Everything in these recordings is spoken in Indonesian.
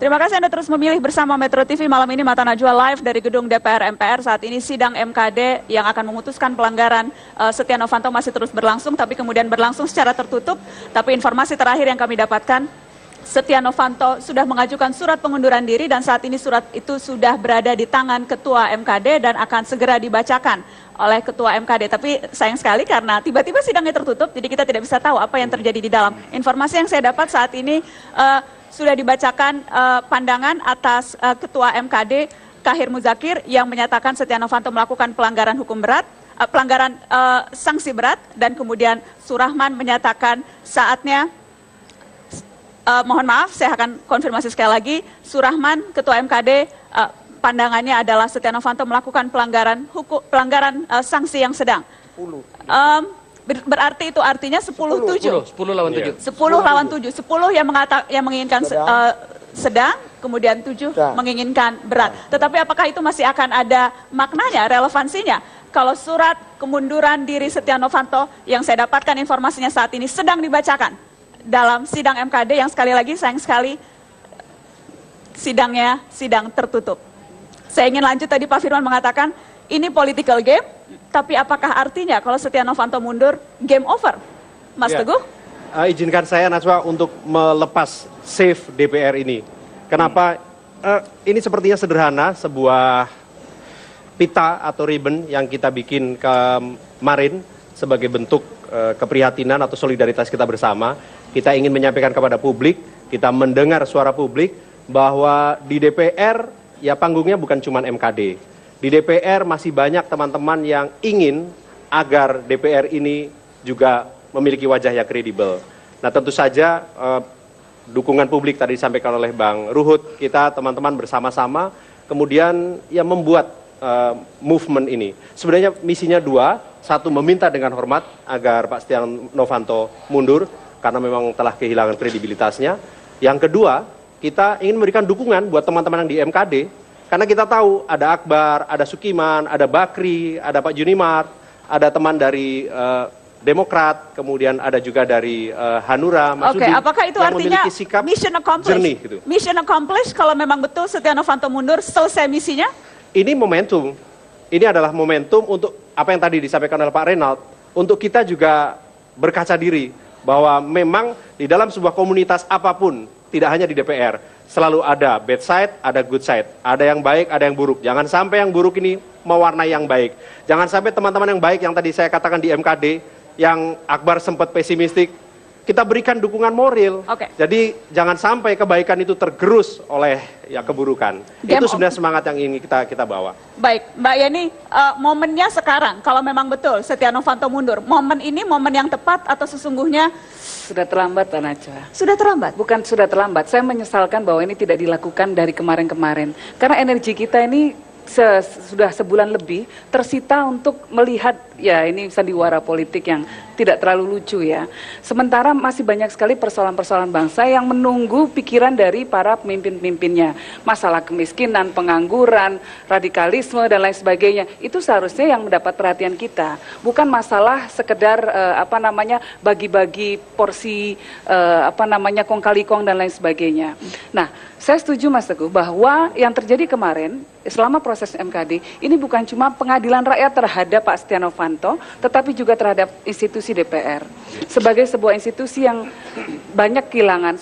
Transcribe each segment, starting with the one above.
Terima kasih Anda terus memilih bersama Metro TV malam ini Mata Najwa live dari gedung DPR MPR. Saat ini sidang MKD yang akan memutuskan pelanggaran Setia Novanto masih terus berlangsung, tapi kemudian berlangsung secara tertutup. Tapi informasi terakhir yang kami dapatkan, Setia Novanto sudah mengajukan surat pengunduran diri dan saat ini surat itu sudah berada di tangan Ketua MKD dan akan segera dibacakan oleh Ketua MKD. Tapi sayang sekali karena tiba-tiba sidangnya tertutup, jadi kita tidak bisa tahu apa yang terjadi di dalam. Informasi yang saya dapat saat ini sudah dibacakan pandangan atas Ketua MKD Kahir Muzakir yang menyatakan Setia Novanto melakukan pelanggaran hukum berat, pelanggaran sanksi berat, dan kemudian Surahman menyatakan saatnya, mohon maaf saya akan konfirmasi sekali lagi, Surahman Ketua MKD pandangannya adalah Setia Novanto melakukan pelanggaran sanksi yang sedang. 10. Berarti itu artinya 10-7. 10 lawan 7. 10 lawan 7. 10 yang menginginkan sedang, kemudian 7 menginginkan berat. Tetapi apakah itu masih akan ada maknanya, relevansinya? Kalau surat kemunduran diri Setia Novanto yang saya dapatkan informasinya saat ini sedang dibacakan dalam sidang MKD yang sekali lagi sayang sekali sidang tertutup. Saya ingin lanjut, tadi Pak Firman mengatakan ini political game, tapi apakah artinya kalau Setia Novanto mundur, game over? Mas Teguh? Izinkan saya Najwa untuk melepas save DPR ini. Kenapa? Ini sepertinya sederhana, sebuah pita atau ribbon yang kita bikin kemarin sebagai bentuk keprihatinan atau solidaritas kita bersama. Kita ingin menyampaikan kepada publik, kita mendengar suara publik bahwa di DPR ya panggungnya bukan cuma MKD. Di DPR masih banyak teman-teman yang ingin agar DPR ini juga memiliki wajah yang kredibel. Nah tentu saja dukungan publik tadi disampaikan oleh Bang Ruhut, kita teman-teman bersama-sama kemudian ya membuat movement ini. Sebenarnya misinya dua, satu meminta dengan hormat agar Pak Setia Novanto mundur karena memang telah kehilangan kredibilitasnya. Yang kedua, kita ingin memberikan dukungan buat teman-teman yang di MKD, karena kita tahu ada Akbar, ada Sukiman, ada Bakri, ada Pak Junimart, ada teman dari Demokrat, kemudian ada juga dari Hanura, Mas Oke, apakah itu artinya mission accomplished? Jernih, gitu. Mission accomplished kalau memang betul Setia Novanto mundur, selesai misinya? Ini momentum. Ini adalah momentum untuk apa yang tadi disampaikan oleh Pak Reynald, untuk kita juga berkaca diri bahwa memang di dalam sebuah komunitas apapun, tidak hanya di DPR, selalu ada bad side, ada good side. Ada yang baik, ada yang buruk. Jangan sampai yang buruk ini mewarnai yang baik. Jangan sampai teman-teman yang baik yang tadi saya katakan di MKD, yang Akbar sempat pesimistik, kita berikan dukungan moral. Jadi jangan sampai kebaikan itu tergerus oleh ya keburukan. Itu sebenarnya semangat yang ingin kita bawa. Baik, Mbak Yeni, momennya sekarang, kalau memang betul Setia Novanto mundur, momen ini momen yang tepat atau sesungguhnya sudah terlambat, Pak Najwa? Sudah terlambat? Bukan sudah terlambat, saya menyesalkan bahwa ini tidak dilakukan dari kemarin-kemarin. Karena energi kita ini sudah sebulan lebih tersita untuk melihat ya ini sandiwara politik yang tidak terlalu lucu ya. Sementara masih banyak sekali persoalan-persoalan bangsa yang menunggu pikiran dari para pemimpin-pemimpinnya. Masalah kemiskinan, pengangguran, radikalisme dan lain sebagainya. Itu seharusnya yang mendapat perhatian kita. Bukan masalah sekedar bagi-bagi porsi kong kali kong dan lain sebagainya. Nah, saya setuju Mas Teguh bahwa yang terjadi kemarin selama proses MKD ini bukan cuma pengadilan rakyat terhadap Pak Setia Novanto, tetapi juga terhadap institusi DPR. Sebagai sebuah institusi yang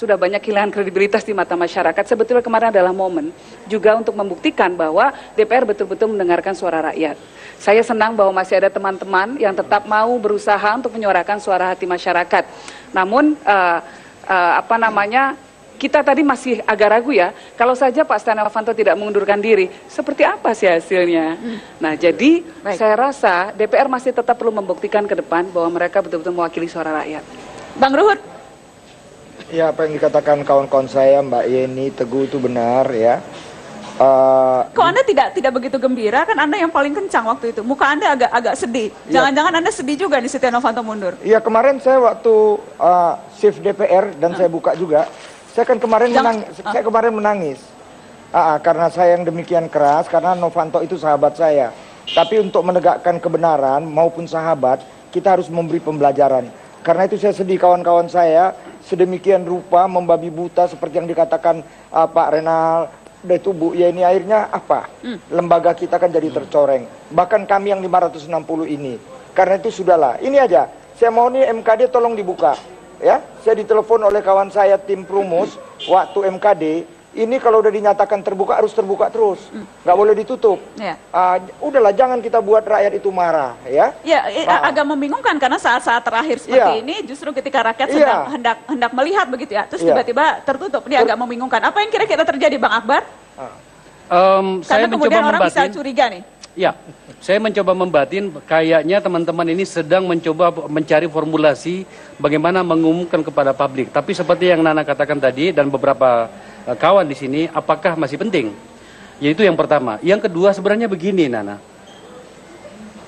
sudah banyak kehilangan kredibilitas di mata masyarakat, sebetulnya kemarin adalah momen juga untuk membuktikan bahwa DPR betul-betul mendengarkan suara rakyat. Saya senang bahwa masih ada teman-teman yang tetap mau berusaha untuk menyuarakan suara hati masyarakat. Namun kita tadi masih agak ragu ya, kalau saja Pak Setia Novanto tidak mengundurkan diri, seperti apa sih hasilnya? Nah, jadi saya rasa DPR masih tetap perlu membuktikan ke depan bahwa mereka betul-betul mewakili suara rakyat. Bang Ruhut? Ya, apa yang dikatakan kawan-kawan saya, Mbak Yeni, Teguh itu benar ya. Kok Anda tidak begitu gembira? Kan Anda yang paling kencang waktu itu. Muka Anda agak sedih. Jangan-jangan Anda sedih juga di Setia Novanto mundur? Iya, kemarin saya waktu shift DPR dan saya buka juga, saya kemarin menangis. Karena saya yang demikian keras, karena Novanto itu sahabat saya. Tapi untuk menegakkan kebenaran maupun sahabat, kita harus memberi pembelajaran. Karena itu saya sedih kawan-kawan saya sedemikian rupa membabi buta seperti yang dikatakan Pak Renal. Udah itu Bu Yeni, akhirnya apa? Lembaga kita kan jadi tercoreng. Bahkan kami yang 560 ini. Karena itu sudahlah. Ini aja. Saya mau nih MKD tolong dibuka. Ya, saya ditelepon oleh kawan saya tim Prumus waktu MKD. Ini kalau udah dinyatakan terbuka harus terbuka terus, nggak boleh ditutup. Ya. Udahlah, jangan kita buat rakyat itu marah, ya. Ya, agak membingungkan karena saat-saat terakhir seperti ini justru ketika rakyat sedang hendak melihat begitu ya, terus tiba-tiba tertutup. Ini agak membingungkan. Apa yang kira-kira terjadi, Bang Akbar? Saya Karena kemudian mencoba orang bisa membatin. curiga nih. Ya, saya mencoba membatin. Kayaknya teman-teman ini sedang mencoba mencari formulasi bagaimana mengumumkan kepada publik. Tapi seperti yang Nana katakan tadi dan beberapa kawan di sini, apakah masih penting? Yaitu yang pertama. Yang kedua sebenarnya begini, Nana.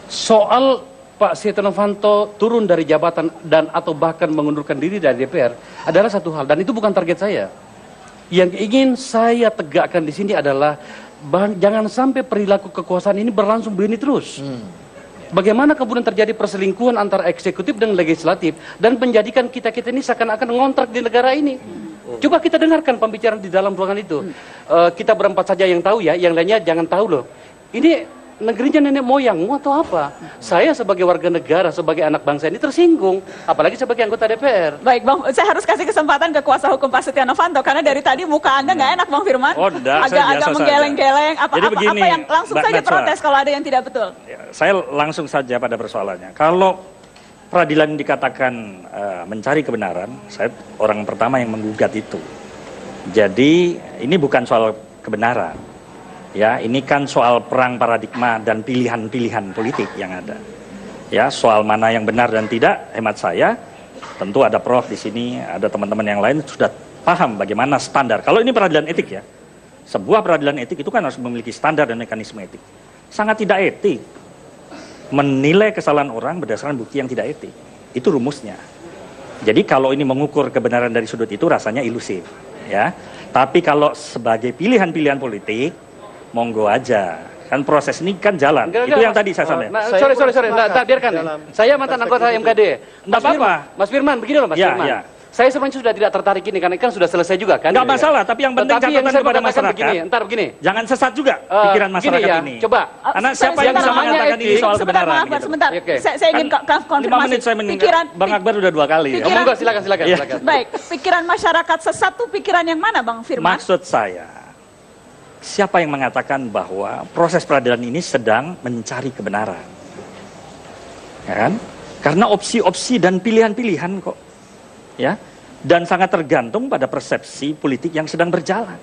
Soal Pak Setia Novanto turun dari jabatan dan atau bahkan mengundurkan diri dari DPR adalah satu hal, dan itu bukan target saya. Yang ingin saya tegakkan di sini adalah jangan sampai perilaku kekuasaan ini berlangsung begini terus. Bagaimana kemudian terjadi perselingkuhan antara eksekutif dan legislatif dan menjadikan kita-kita ini seakan-akan ngontrak di negara ini. Coba kita dengarkan pembicaraan di dalam ruangan itu. Kita berempat saja yang tahu ya, yang lainnya jangan tahu loh. Ini negerinya nenek moyangmu atau apa? Saya sebagai warga negara, sebagai anak bangsa ini tersinggung, apalagi sebagai anggota DPR. Baik, Bang, saya harus kasih kesempatan ke kuasa hukum Pak Setia Novanto karena dari tadi muka Anda nggak enak, Bang Firman. Oh, enggak, saya agak biasa menggeleng-geleng. Apa begini, yang langsung Mbak saja Najwa. protes kalau ada yang tidak betul. Ya, saya langsung saja pada persoalannya. Kalau peradilan dikatakan mencari kebenaran, saya orang pertama yang menggugat itu. Jadi ini bukan soal kebenaran. Ya, ini kan soal perang paradigma dan pilihan-pilihan politik yang ada. Ya, soal mana yang benar dan tidak, hemat saya, tentu ada Prof di sini, ada teman-teman yang lain sudah paham bagaimana standar. Kalau ini peradilan etik ya, sebuah peradilan etik itu kan harus memiliki standar dan mekanisme etik. Sangat tidak etik menilai kesalahan orang berdasarkan bukti yang tidak etik. Itu rumusnya. Jadi kalau ini mengukur kebenaran dari sudut itu rasanya ilusif, ya. Tapi kalau sebagai pilihan-pilihan politik, monggo aja. Kan proses ini kan jalan. Itu yang tadi saya sampaikan. Sorry. Biarkan. Saya mantan anggota MKD. Mas Firman, begini loh Mas Firman. Ya. Saya sebenarnya sudah tidak tertarik ini karena kan sudah selesai juga kan. Nggak masalah, tapi yang penting catatan kepada masyarakat. Begini. Jangan sesat juga pikiran masyarakat ya, ini. Coba. Karena siapa yang bisa mengatakan ini soal kebenaran? Bang Akbar, gitu. sebentar. Oke. Saya ingin konfirmasi. 5 menit saya meninggal. Bang Akbar udah 2 kali. pikiran- Monggo silakan. Baik, pikiran masyarakat sesat itu pikiran yang mana, Bang Firman? Maksud saya, siapa yang mengatakan bahwa proses peradilan ini sedang mencari kebenaran? Ya kan? Karena opsi-opsi dan pilihan-pilihan kok. Ya. Dan sangat tergantung pada persepsi politik yang sedang berjalan.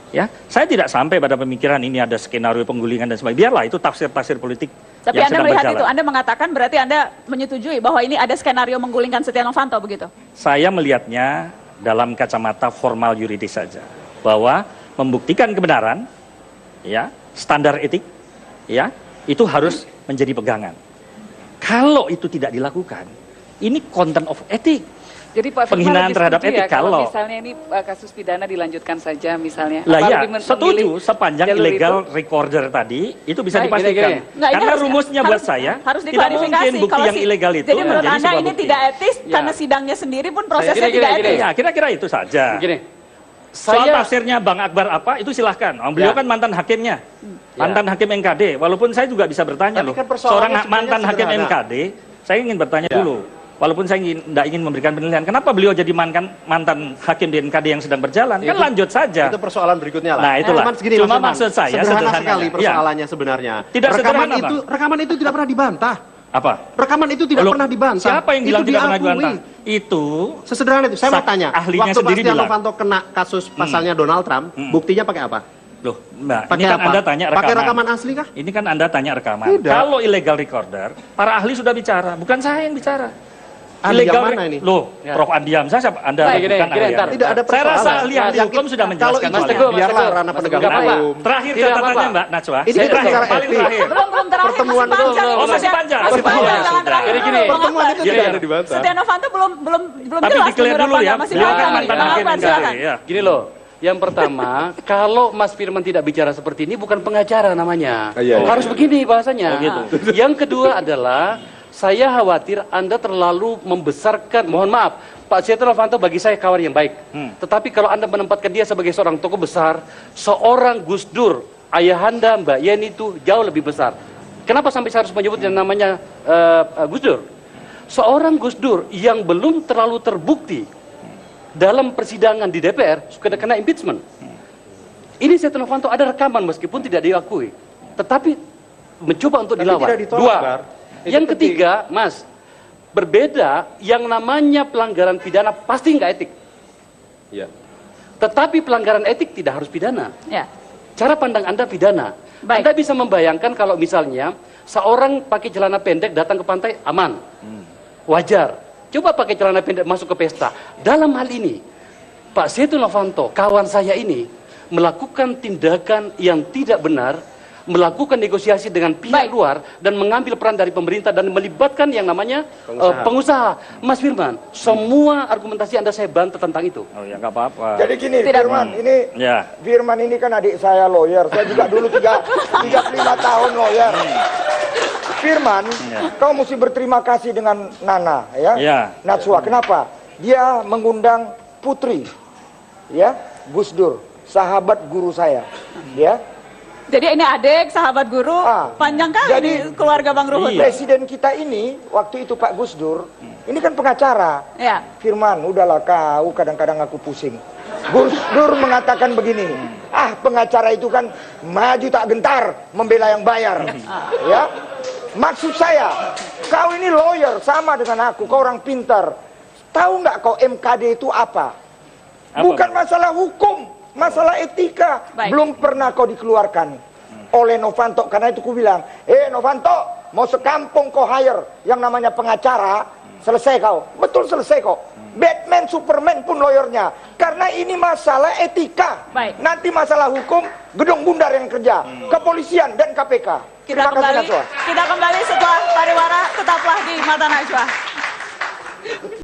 Ya, saya tidak sampai pada pemikiran ini ada skenario penggulingan dan sebagainya. Biarlah itu tafsir-tafsir politik Tapi yang Anda sedang melihat berjalan. itu, Anda mengatakan berarti Anda menyetujui bahwa ini ada skenario menggulingkan Setia Novanto begitu? Saya melihatnya dalam kacamata formal yuridis saja, bahwa membuktikan kebenaran, ya, standar etik, ya, itu harus menjadi pegangan. Kalau itu tidak dilakukan, ini content of etik. Jadi Pak Firman Penghinaan lebih terhadap setuju etik ya, kalau kalau misalnya ini kasus pidana dilanjutkan saja misalnya. Lah Apa ya, lebih setuju memilih sepanjang jalur illegal itu? recorder tadi itu bisa Baik, dipastikan. gini. Nggak, ini Karena harus- rumusnya buat saya harus tidak diklarifikasi. mungkin bukti Kalau yang ilegal itu jadi menurut menjadi Anda sebuah ini bukti. tidak etis Ya. karena sidangnya sendiri pun prosesnya Gini, tidak gini. etis. Ya, kira-kira itu saja. Begini. Soal Saya tafsirnya Bang Akbar apa itu silahkan. Beliau Ya. kan mantan hakimnya, mantan hakim MKD. Walaupun saya juga bisa bertanya Tapi loh. kan persoalannya Seorang sebenarnya mantan hakim sederhana. MKD, saya ingin bertanya dulu. Walaupun saya tidak ingin memberikan penilaian, kenapa beliau jadi mantan hakim di MKD yang sedang berjalan? Kan Itu- lanjut saja. Itu persoalan berikutnya lah. Nah, itulah. Cuman segini, Cuma Mas Firman. maksud saya, sederhana sederhananya. sekali Ya. persoalannya sebenarnya. Tidak sederhana, Bang. Rekaman itu tidak pernah dibantah. Apa? Rekaman itu tidak Loh, pernah dibantah. Siapa yang bilang Itu tidak pernah diakui. dibantah? Itu Sesederhana itu. Saya mau tanya. ahlinya Waktu Pak sendiri Setia bilang. Novanto kena kasus pasalnya Donald Trump, buktinya pakai apa? Loh, Mbak, Pakai ini kan apa? Anda tanya rekaman. Pakai rekaman asli kah? Ini kan Anda tanya rekaman. Tidak. Kalau illegal recorder, para ahli sudah bicara, bukan saya yang bicara. Ahli yang mana ini? Loh, Ya. Prof. Andi Hamzah siapa? Anda Baik, bukan gini, ahli. ntar. Tidak ada Saya persoalan. rasa ahli Yang hukum sudah Kalau menjelaskan itu soal Teguh, ini. Mas biarlah Teguh, ranah Mas penegak Teguh. hukum. Terakhir Tidak catatannya apa-apa. Mbak Najwa. Ini Saya kan terakhir, bicara paling etik. terakhir. Belum terakhir, Pertemuan masih panjang itu- ini, Oh, masih Setia- panjang. masih Masih panjang, panjang, jangan sudah. terakhir Jadi dulu, gini. Bang Pertemuan Akbar. itu Gini. tidak ada dibantah. Setia Novanto belum Tapi jelas declare minggu dulu depannya, ya. masih Beliau panjang kan ini. mantan Bang hakim Akbar, MKD. silakan. Ya. Gini loh, yang pertama, kalau Mas Firman tidak bicara seperti ini bukan pengacara namanya. Iya, iya. Harus begini bahasanya. Oh, gitu. Yang kedua adalah Saya khawatir Anda terlalu membesarkan, mohon maaf, Pak Setia Novanto bagi saya kawan yang baik. Tetapi kalau Anda menempatkan dia sebagai seorang tokoh besar, seorang Gus Dur, ayahanda Mbak Yeni itu jauh lebih besar. Kenapa sampai saya harus menyebut yang namanya Gus Dur? Seorang Gus Dur yang belum terlalu terbukti dalam persidangan di DPR sudah kena impeachment. Ini Setia Novanto ada rekaman meskipun tidak diakui, tetapi mencoba untuk dilawan. Dua. Yang ketiga, Mas, berbeda yang namanya pelanggaran pidana pasti nggak etik. Ya. Tetapi pelanggaran etik tidak harus pidana. Ya. Cara pandang Anda pidana. Baik. Anda bisa membayangkan kalau misalnya seorang pakai celana pendek datang ke pantai aman. Wajar. Coba pakai celana pendek masuk ke pesta. Dalam hal ini, Pak Setia Novanto, kawan saya ini, melakukan tindakan yang tidak benar, melakukan negosiasi dengan pihak luar, dan mengambil peran dari pemerintah, dan melibatkan yang namanya pengusaha. Mas Firman, semua argumentasi Anda saya bantah tentang itu. Oh ya, nggak apa-apa. Jadi gini, Firman, Firman ini kan adik saya lawyer. Saya juga dulu 35 tahun lawyer. Firman, kau mesti berterima kasih dengan Nana, ya, Najwa. Kenapa? Dia mengundang Putri, ya, Gus Dur, sahabat guru saya, ya. Jadi ini adik, sahabat guru, panjang kali jadi, di keluarga Bang Ruhut. Presiden kita ini, waktu itu Pak Gus Dur, ini kan pengacara. Ya. Firman, udahlah kau, kadang-kadang aku pusing. Gus Dur mengatakan begini, pengacara itu kan maju tak gentar, membela yang bayar. Ya. Maksud saya, kau ini lawyer, sama dengan aku, kau orang pintar. Tahu nggak kau MKD itu apa? Bukan masalah hukum, masalah etika. Belum pernah kau dikeluarkan oleh Novanto. Karena itu ku bilang, Novanto, mau sekampung kau hire yang namanya pengacara, selesai kau. Betul selesai kok. Batman, Superman pun lawyernya. Karena ini masalah etika. Nanti masalah hukum, Gedung Bundar yang kerja, kepolisian dan KPK. Kita kembali setelah pariwara, tetaplah di Mata Najwa.